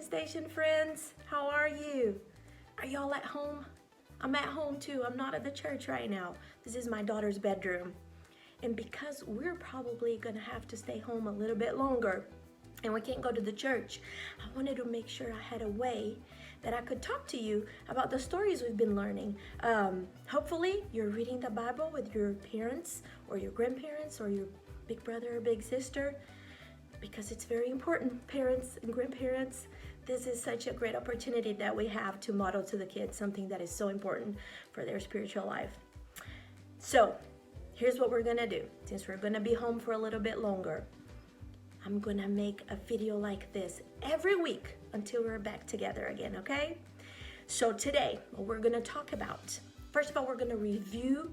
Mission Station friends. How are you? Are y'all at home? I'm at home too. I'm not at the church right now. This is my daughter's bedroom. And because we're probably gonna have to stay home a little bit longer and we can't go to the church, I wanted to make sure I had a way that I could talk to you about the stories we've been learning. Hopefully you're reading the Bible with your parents or your grandparents or your big brother or big sister, because it's very important, parents and grandparents. This is such a great opportunity that we have to model to the kids something that is so important for their spiritual life. So here's what we're gonna do. Since we're gonna be home for a little bit longer, I'm gonna make a video like this every week until we're back together again, okay? So today, what we're gonna talk about, first of all, we're gonna review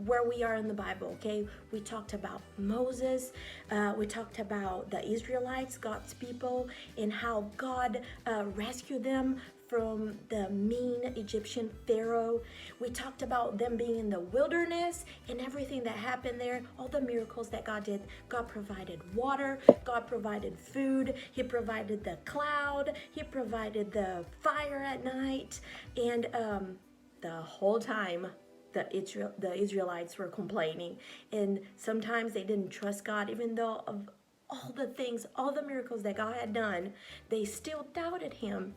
where we are in the Bible, okay? We talked about Moses, we talked about the Israelites, God's people, and how God rescued them from the mean Egyptian Pharaoh. We talked about them being in the wilderness and everything that happened there, all the miracles that God did. God provided water, God provided food, He provided the cloud, He provided the fire at night, and the whole time the Israelites were complaining, and sometimes they didn't trust God, even though of all the things, all the miracles that God had done, they still doubted Him.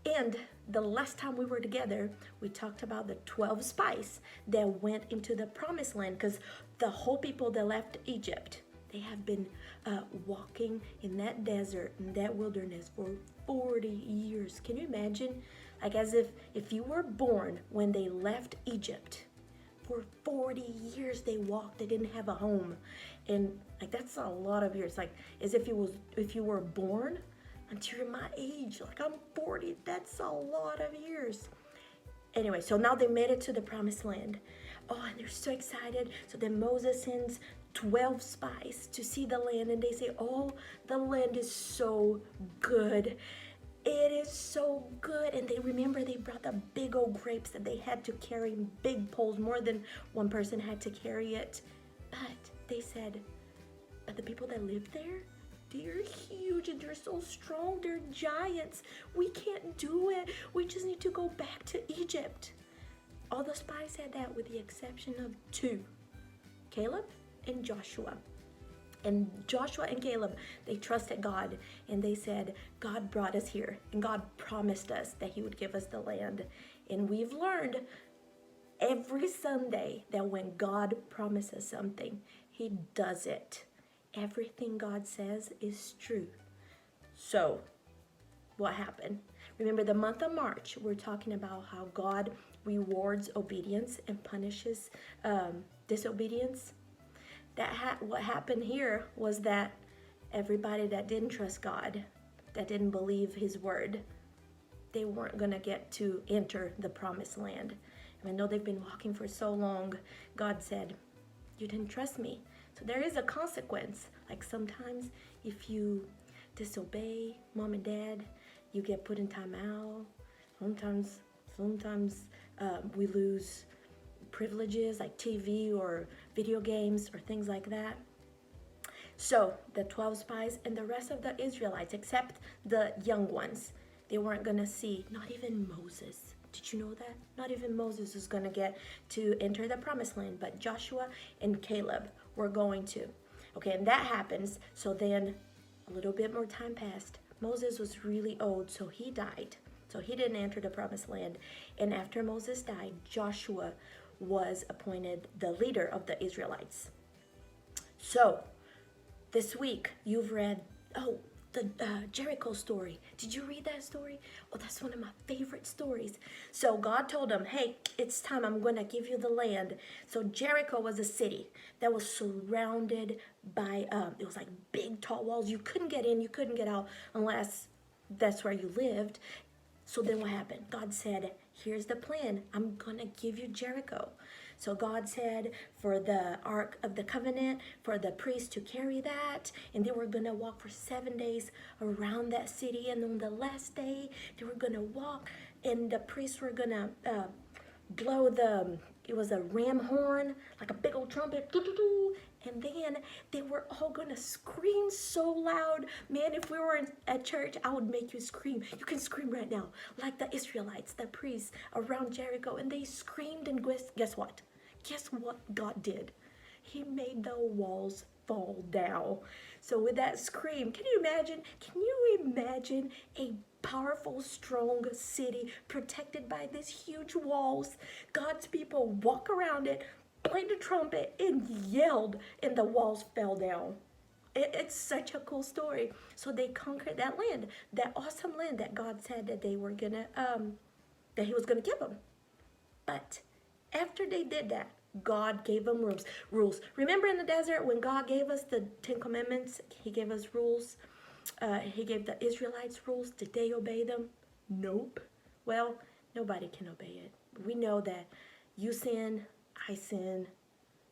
And the last time we were together, we talked about the 12 spies that went into the promised land, because the whole people that left Egypt, they have been walking in that desert, in that wilderness for 40 years. Can you imagine? Like, as if you were born when they left Egypt, for 40 years they walked, they didn't have a home. And like, that's a lot of years. Like, as if you were born until you're my age, like I'm 40, that's a lot of years. Anyway, so now they made it to the promised land. Oh, and they're so excited. So then Moses sends 12 spies to see the land, and they say, oh, the land is so good. It is so good. And they remember they brought the big old grapes that they had to carry in big poles. More than one person had to carry it. But they said, but the people that live there, they're huge and they're so strong. They're giants. We can't do it. We just need to go back to Egypt. All the spies said that with the exception of two, Caleb and Joshua. And Joshua and Caleb, they trusted God, and they said, God brought us here, and God promised us that He would give us the land. And we've learned every Sunday that when God promises something, He does it. Everything God says is true. So, what happened? Remember, the month of March, we're talking about how God rewards obedience and punishes disobedience. What happened here was that everybody that didn't trust God, that didn't believe His word, they weren't going to get to enter the promised land. Even though they've been walking for so long, God said, you didn't trust me. So there is a consequence. Like, sometimes if you disobey mom and dad, you get put in timeout. Sometimes we lose privileges like TV or video games or things like that. So the 12 spies and the rest of the Israelites, except the young ones, they weren't gonna see, not even Moses. Did you know that? Not even Moses is gonna get to enter the promised land, but Joshua and Caleb were going to. Okay, and that happens. So then a little bit more time passed. Moses was really old, so he died. So he didn't enter the promised land. And after Moses died, Joshua was appointed the leader of the Israelites. So this week you've read, the Jericho story. Did you read that story? Oh, that's one of my favorite stories. So God told him, hey, it's time, I'm going to give you the land. So Jericho was a city that was surrounded by, it was like big tall walls. You couldn't get in, you couldn't get out unless that's where you lived. So then what happened? God said, here's the plan. I'm going to give you Jericho. So God said for the Ark of the Covenant, for the priests to carry that, and they were going to walk for 7 days around that city. And on the last day, they were going to walk, and the priests were going to blow the it was a ram horn, like a big old trumpet, and then they were all gonna scream so loud. Man, if we were at church, I would make you scream. You can scream right now, like the Israelites, the priests around Jericho, and they screamed, and guess what? Guess what God did? He made the walls fall down. So with that scream, can you imagine a powerful, strong city protected by these huge walls? God's people walk around it, played the trumpet, and yelled, and the walls fell down. It's such a cool story. So they conquered that land, that awesome land that God said that they were gonna, that He was gonna give them. But after they did that, God gave them rules. Remember in the desert when God gave us the 10 Commandments? He gave us rules. He gave the Israelites rules. Did they obey them? Nope. Well, nobody can obey it. We know that you sin, I sin,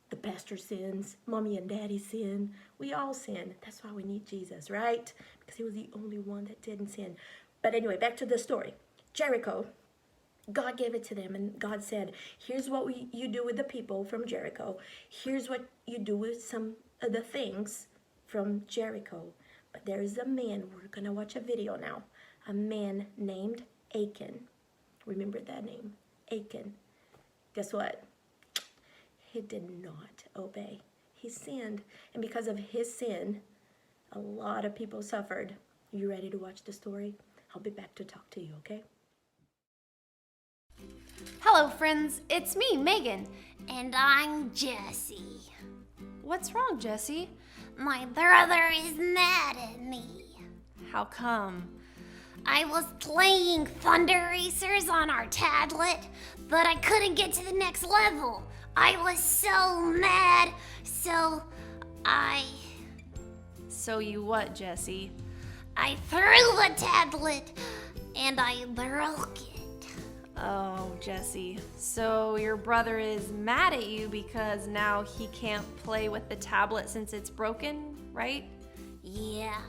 the pastor sins, mommy and daddy sin. We all sin. That's why we need Jesus, right? Because He was the only one that didn't sin. But anyway, back to the story. Jericho. God gave it to them, and God said, here's what you do with the people from Jericho. Here's what you do with some of the things from Jericho. But there is a man, we're going to watch a video now, a man named Achan. Remember that name, Achan. Guess what? He did not obey. He sinned, and because of his sin, a lot of people suffered. You ready to watch the story? I'll be back to talk to you, okay? Hello, friends. It's me, Megan. And I'm Jessie. What's wrong, Jessie? My brother is mad at me. How come? I was playing Thunder Racers on our tablet, but I couldn't get to the next level. I was so mad, so you what, Jessie? I threw the tablet and I broke it. Oh, Jessie. So your brother is mad at you because now he can't play with the tablet since it's broken, right? Yeah.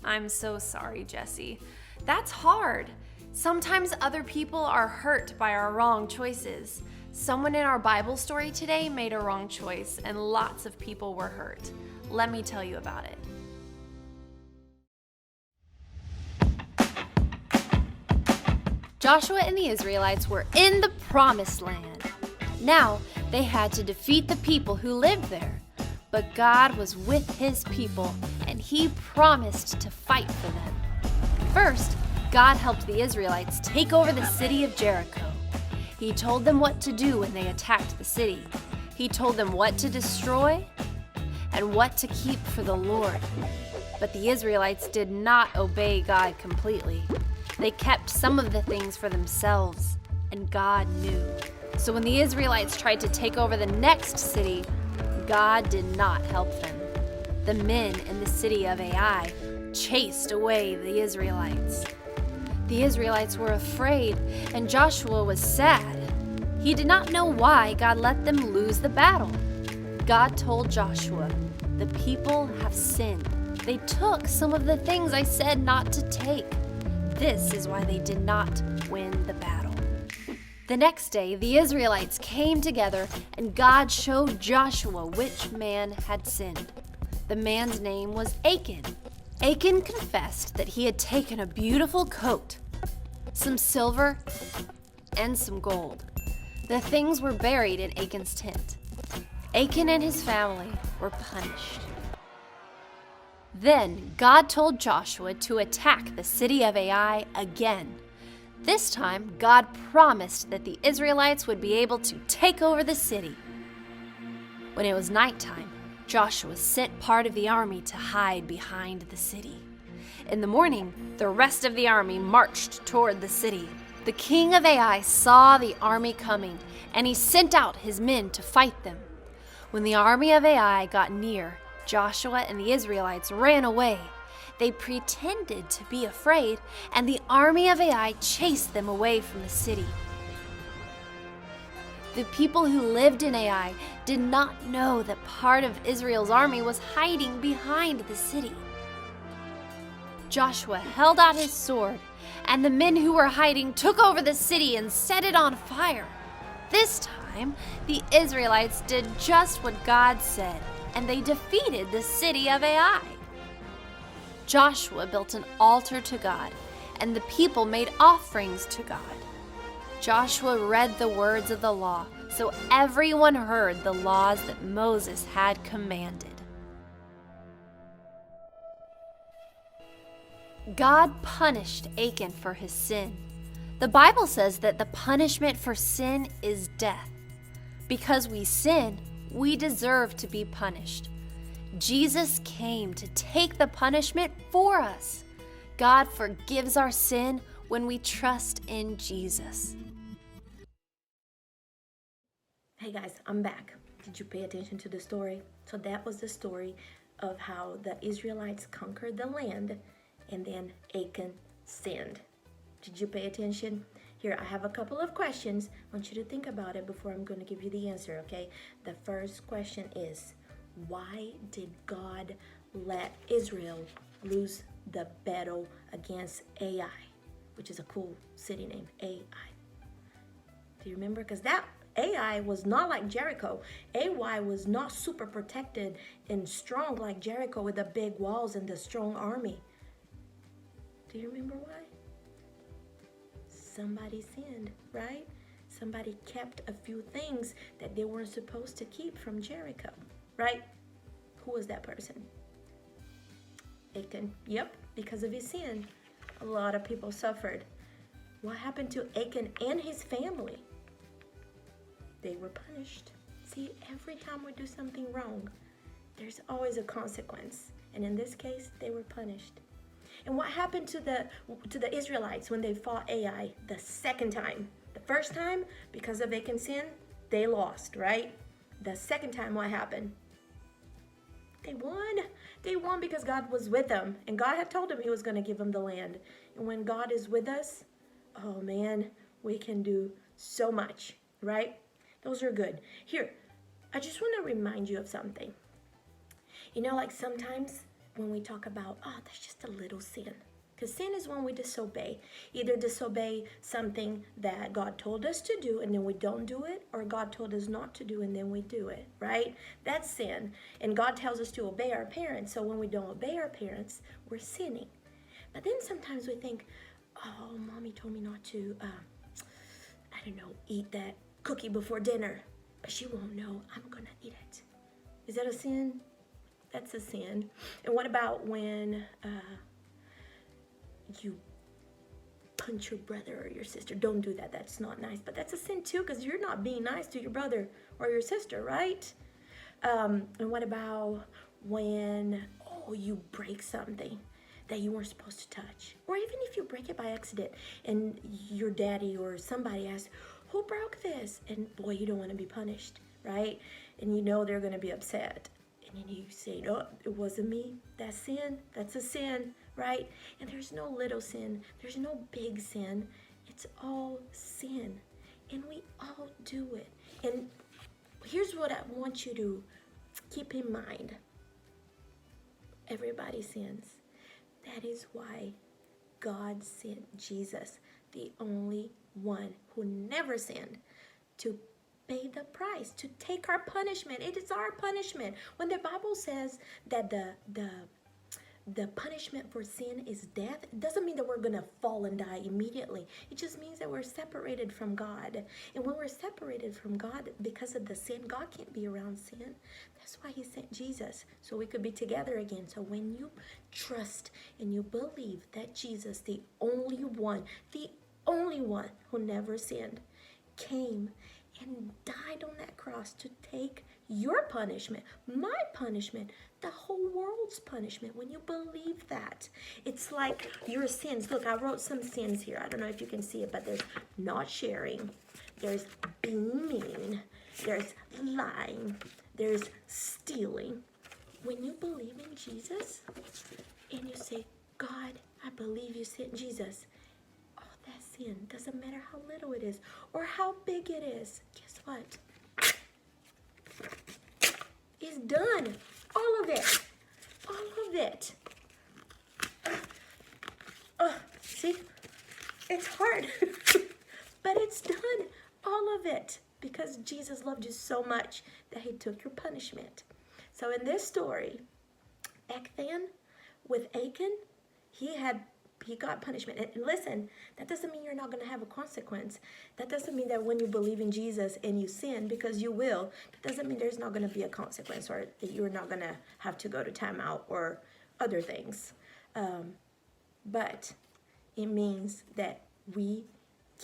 I'm so sorry, Jessie. That's hard. Sometimes other people are hurt by our wrong choices. Someone in our Bible story today made a wrong choice, and lots of people were hurt. Let me tell you about it. Joshua and the Israelites were in the Promised Land. Now they had to defeat the people who lived there. But God was with His people, and He promised to fight for them. First, God helped the Israelites take over the city of Jericho. He told them what to do when they attacked the city. He told them what to destroy and what to keep for the Lord. But the Israelites did not obey God completely. They kept some of the things for themselves, and God knew. So when the Israelites tried to take over the next city, God did not help them. The men in the city of Ai chased away the Israelites. The Israelites were afraid, and Joshua was sad. He did not know why God let them lose the battle. God told Joshua, "The people have sinned. They took some of the things I said not to take. This is why they did not win the battle." The next day, the Israelites came together, and God showed Joshua which man had sinned. The man's name was Achan. Achan confessed that he had taken a beautiful coat, some silver, and some gold. The things were buried in Achan's tent. Achan and his family were punished. Then God told Joshua to attack the city of Ai again. This time, God promised that the Israelites would be able to take over the city. When it was nighttime, Joshua sent part of the army to hide behind the city. In the morning, the rest of the army marched toward the city. The king of Ai saw the army coming, and he sent out his men to fight them. When the army of Ai got near, Joshua and the Israelites ran away. They pretended to be afraid, and the army of Ai chased them away from the city. The people who lived in Ai did not know that part of Israel's army was hiding behind the city. Joshua held out his sword, and the men who were hiding took over the city and set it on fire. This time, time, the Israelites did just what God said, and they defeated the city of Ai. Joshua built an altar to God, and the people made offerings to God. Joshua read the words of the law, so everyone heard the laws that Moses had commanded. God punished Achan for his sin. The Bible says that the punishment for sin is death. Because we sin, we deserve to be punished. Jesus came to take the punishment for us. God forgives our sin when we trust in Jesus. Hey guys, I'm back. Did you pay attention to the story? So that was the story of how the Israelites conquered the land and then Achan sinned. Did you pay attention? Here, I have a couple of questions. I want you to think about it before I'm going to give you the answer, okay? The first question is, why did God let Israel lose the battle against Ai, which is a cool city name, Ai? Do you remember? Because that Ai was not like Jericho. Ai was not super protected and strong like Jericho with the big walls and the strong army. Do you remember why? Somebody sinned, right? Somebody kept a few things that they weren't supposed to keep from Jericho, right? Who was that person? Achan. Yep, because of his sin, a lot of people suffered. What happened to Achan and his family? They were punished. See, every time we do something wrong, there's always a consequence. And in this case, they were punished. And what happened to the Israelites when they fought Ai the second time? The first time, because of Achan's sin, they lost, right? The second time, what happened? They won. They won because God was with them. And God had told them he was going to give them the land. And when God is with us, oh man, we can do so much, right? Those are good. Here, I just want to remind you of something. You know, like sometimes when we talk about, oh, that's just a little sin. Because sin is when we disobey. Either disobey something that God told us to do and then we don't do it, or God told us not to do and then we do it, right? That's sin. And God tells us to obey our parents. So when we don't obey our parents, we're sinning. But then sometimes we think, oh, mommy told me not to, eat that cookie before dinner. But she won't know I'm going to eat it. Is that a sin? That's a sin. And what about when you punch your brother or your sister? Don't do that. That's not nice. But that's a sin too, because you're not being nice to your brother or your sister, right? And what about when, you break something that you weren't supposed to touch? Or even if you break it by accident and your daddy or somebody asks, who broke this? And boy, you don't want to be punished, right? And you know they're going to be upset. And then you say, no, it wasn't me. That's sin. That's a sin, right? And there's no little sin. There's no big sin. It's all sin. And we all do it. And here's what I want you to keep in mind. Everybody sins. That is why God sent Jesus, the only one who never sinned, to pay the price, to take our punishment. It is our punishment. When the Bible says that the punishment for sin is death, it doesn't mean that we're going to fall and die immediately. It just means that we're separated from God. And when we're separated from God because of the sin, God can't be around sin. That's why he sent Jesus, so we could be together again. So when you trust and you believe that Jesus, the only one who never sinned, came and died on that cross to take your punishment, my punishment, the whole world's punishment. When you believe that, it's like your sins. Look, I wrote some sins here. I don't know if you can see it, but there's not sharing, there's being mean, there's lying, there's stealing. When you believe in Jesus and you say, God, I believe you sent Jesus, that sin, doesn't matter how little it is or how big it is, guess what? It's done. All of it. All of it. See? It's hard. But it's done. All of it. because Jesus loved you so much that he took your punishment. So in this story, Achan with Achan, he got punishment. And listen, that doesn't mean you're not going to have a consequence. That doesn't mean that when you believe in Jesus and you sin, because you will, that doesn't mean there's not going to be a consequence, or that you're not going to have to go to timeout or other things. But it means that we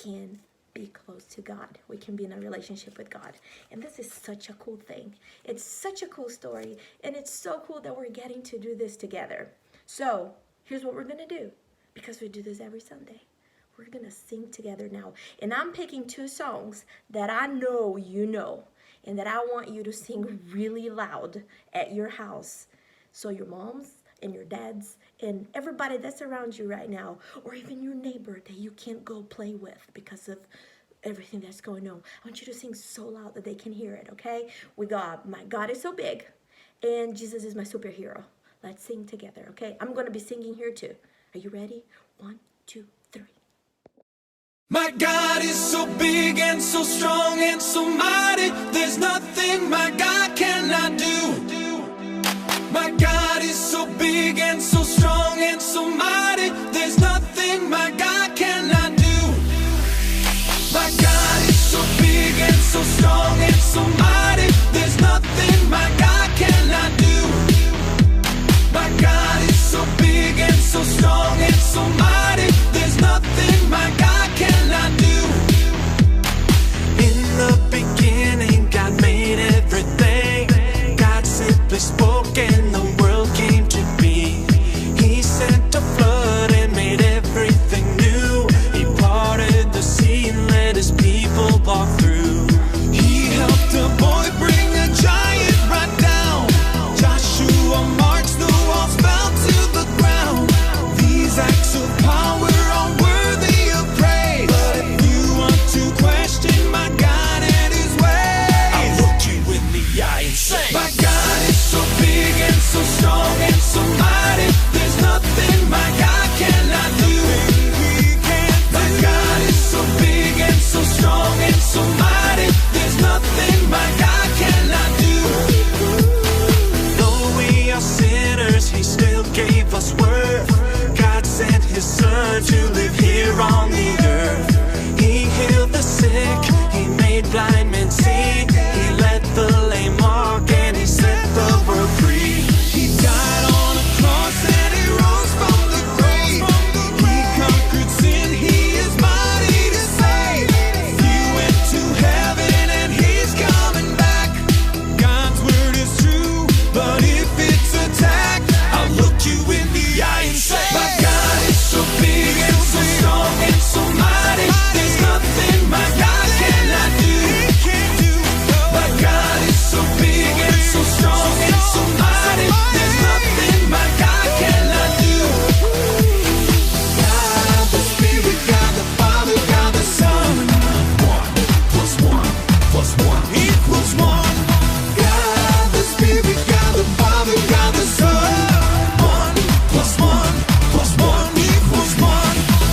can be close to God. We can be in a relationship with God. And this is such a cool thing. It's such a cool story. And it's so cool that we're getting to do this together. So here's what we're going to do. Because we do this every Sunday. We're going to sing together now. And I'm picking 2 songs that I know you know. And that I want you to sing really loud at your house. So your moms and your dads and everybody that's around you right now, or even your neighbor that you can't go play with because of everything that's going on, I want you to sing so loud that they can hear it, okay? We got My God Is So Big and Jesus Is My Superhero. Let's sing together, okay? I'm going to be singing here too. Are you ready? 1, 2, 3. My God is so big and so strong and so mighty, there's nothing my God cannot do. My God is so big and so strong and so mighty, there's nothing my God cannot do. My God is so big and so strong and so mighty, there's nothing my God cannot do. My God is so big and so strong and so mighty, there's nothing my God cannot do. In the beginning, God made everything. God simply spoke and the world came to be. He sent a flood and made everything new. He parted the sea and let his people walk through. He helped a boy bring a giant right down. Joshua marched, the walls fell to the ground. These acts of power are worthy of praise. But if you want to question my God and his ways, I'll look you in the eye and say, my God is so big and so strong and so mighty, there's nothing my God cannot do. My God is so big and so strong and so mighty, there's nothing my God cannot do. Though we are sinners, he still gave us worth. God sent his son to live here on the earth. He healed the sick, he made blind men see. He let the lame walk and he set the world free. He died on a cross and he rose from the grave. He conquered sin, he is mighty to save. He went to heaven and he's coming back. God's word is true, but if it's attacked, I'll look you in the eye and say, my God is so big and so strong and so mighty, there's nothing my God cannot do. My God is so big and so strong and so mighty, there's nothing my God cannot do. God the Spirit, God the Father, God the Son. 1 plus 1 plus 1 equals 1. God the Spirit, God the Father, God the Son. 1 plus 1 plus 1 equals 1.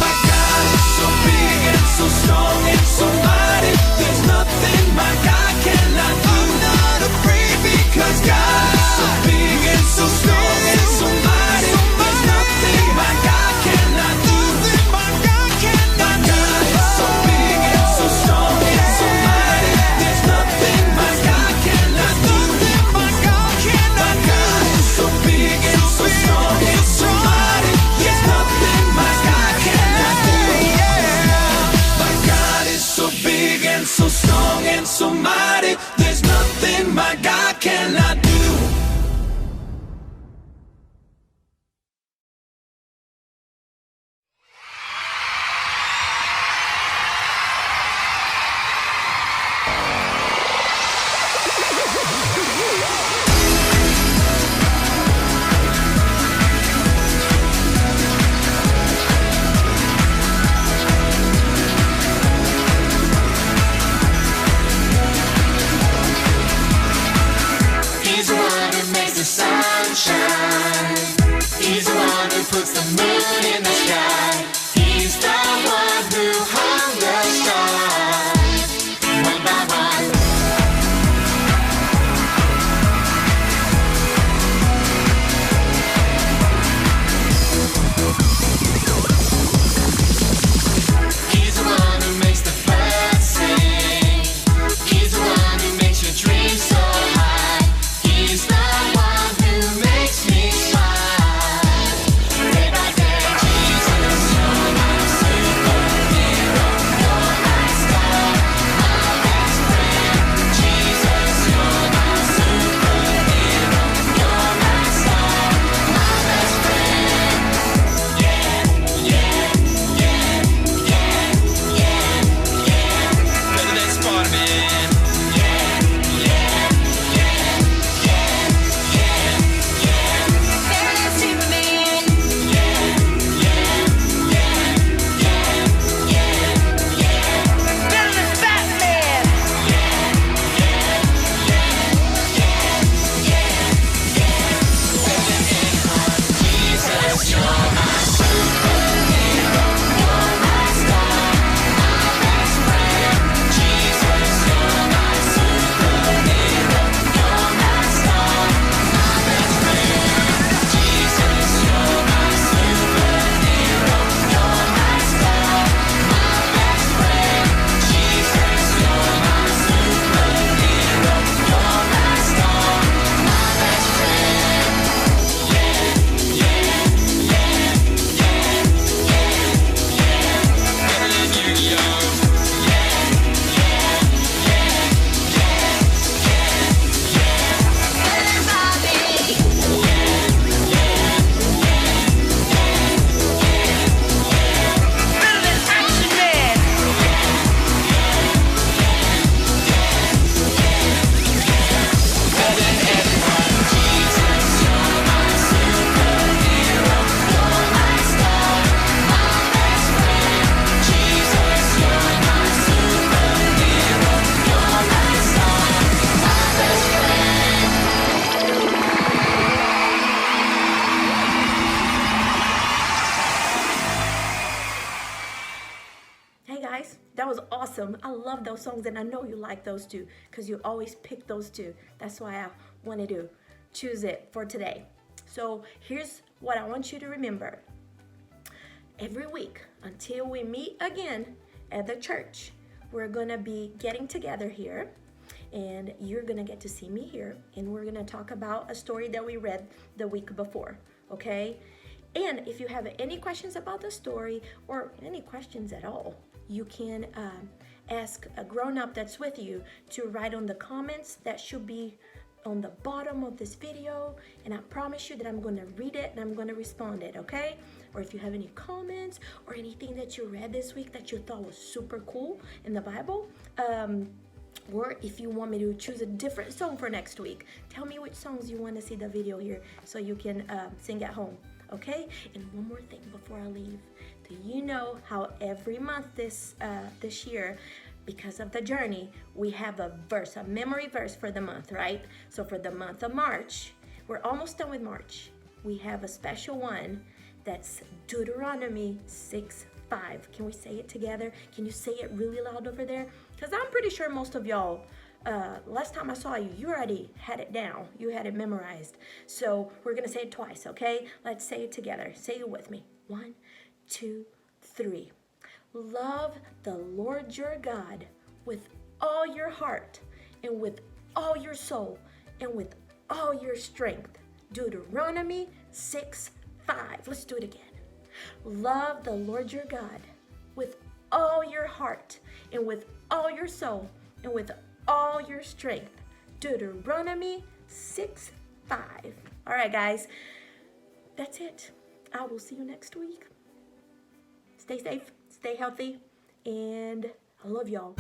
My God is so big and so strong and so mighty, there's nothing my God cannot do. I'm not afraid because God is so big and so strong and so mighty, there's nothing my God cannot do. My God is so big and so strong and so mighty, there's nothing my God cannot do. My God is so big and so strong and so mighty, there's nothing my God cannot do. My God is so big and so strong and so mighty, there's nothing my God cannot do. love those songs, and I know you like those too, because you always pick those two. That's why I wanted to choose it for today. So here's what I want you to remember. Every week until we meet again at the church, we're gonna be getting together here, and you're gonna get to see me here, and we're gonna talk about a story that we read the week before, okay? And if you have any questions about the story or any questions at all, you can ask a grown-up that's with you to write on the comments that should be on the bottom of this video, and I promise you that I'm going to read it and I'm going to respond it, okay? Or if you have any comments or anything that you read this week that you thought was super cool in the Bible, or if you want me to choose a different song for next week, tell me which songs you want to see the video here so you can sing at home, okay? And one more thing before I leave. Do you know how every month this year, because of the journey, we have a verse, a memory verse for the month, right? So for the month of March, we're almost done with March. We have a special one that's Deuteronomy 6:5. Can we say it together? Can you say it really loud over there? Because I'm pretty sure most of y'all, last time I saw you, you already had it down. You had it memorized. So we're going to say it twice, okay? Let's say it together. Say it with me. 1, 2, 3. Love the Lord your God with all your heart and with all your soul and with all your strength. Deuteronomy 6:5. Let's do it again. Love the Lord your God with all your heart and with all your soul and with all your strength. Deuteronomy 6:5. All right, guys, that's it. I will see you next week. Stay safe, stay healthy, and I love y'all.